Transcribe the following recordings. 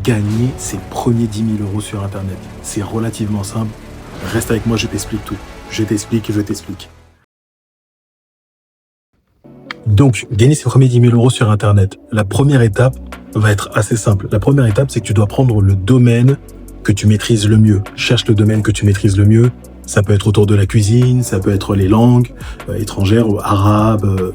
gagner ses premiers 10 000 euros sur Internet. C'est relativement simple. Reste avec moi, je t'explique tout. Je t'explique. Donc, gagner ses premiers 10 000 euros sur Internet. La première étape va être assez simple. La première étape, c'est que tu dois prendre le domaine que tu maîtrises le mieux. Cherche le domaine que tu maîtrises le mieux. Ça peut être autour de la cuisine, ça peut être les langues étrangères, arabe,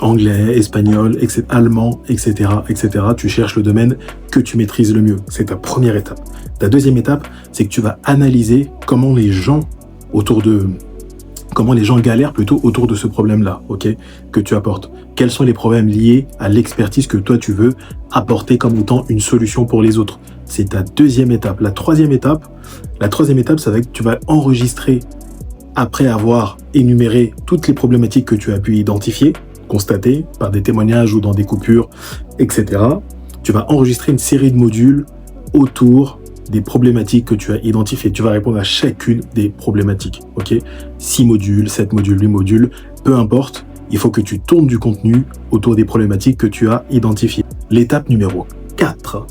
anglais, espagnol, allemand, etc., etc. Tu cherches le domaine que tu maîtrises le mieux. C'est ta première étape. Ta deuxième étape, c'est que tu vas analyser comment les gens galèrent plutôt autour de ce problème-là, que tu apportes. Quels sont les problèmes liés à l'expertise que toi tu veux apporter comme étant une solution pour les autres. C'est ta deuxième étape. La troisième étape, ça va être que tu vas enregistrer, après avoir énuméré toutes les problématiques que tu as pu identifier, constater par des témoignages ou dans des coupures, etc. Tu vas enregistrer une série de modules autour des problématiques que tu as identifiées. Tu vas répondre à chacune des problématiques. 6 modules, 7 modules, 8 modules, peu importe. Il faut que tu tournes du contenu autour des problématiques que tu as identifiées. L'étape numéro 4,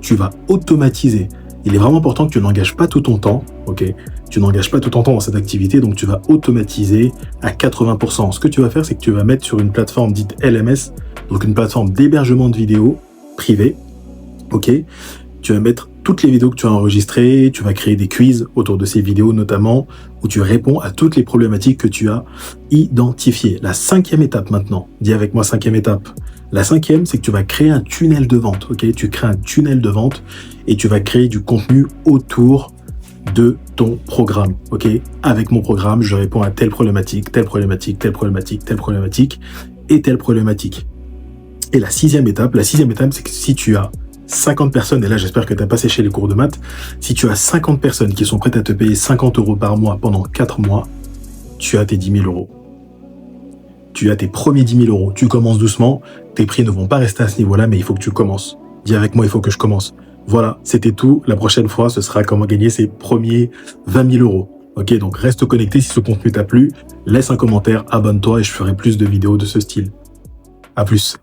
tu vas automatiser. Il est vraiment important que tu n'engages pas tout ton temps, Tu n'engages pas tout ton temps dans cette activité, donc tu vas automatiser à 80%. Ce que tu vas faire, c'est que tu vas mettre sur une plateforme dite LMS, donc une plateforme d'hébergement de vidéos privée, Tu vas mettre toutes les vidéos que tu as enregistrées, tu vas créer des quiz autour de ces vidéos notamment, où tu réponds à toutes les problématiques que tu as identifiées. La 5e étape maintenant, dis avec moi 5e étape. La 5e, c'est que tu vas créer un tunnel de vente, Tu crées un tunnel de vente et tu vas créer du contenu autour de ton programme, Avec mon programme, je réponds à telle problématique, telle problématique, telle problématique, telle problématique et telle problématique. Et la 6e étape, c'est que si tu as 50 personnes, et là j'espère que tu as pas séché les cours de maths, si tu as 50 personnes qui sont prêtes à te payer 50 euros par mois pendant 4 mois, tu as tes 10 000 euros. Tu as tes premiers 10 000 euros. Tu commences doucement, tes prix ne vont pas rester à ce niveau-là, mais il faut que tu commences. Dis avec moi, il faut que je commence. Voilà, c'était tout. La prochaine fois, ce sera comment gagner ses premiers 20 000 euros. Donc reste connecté si ce contenu t'a plu, laisse un commentaire, abonne-toi et je ferai plus de vidéos de ce style. À plus.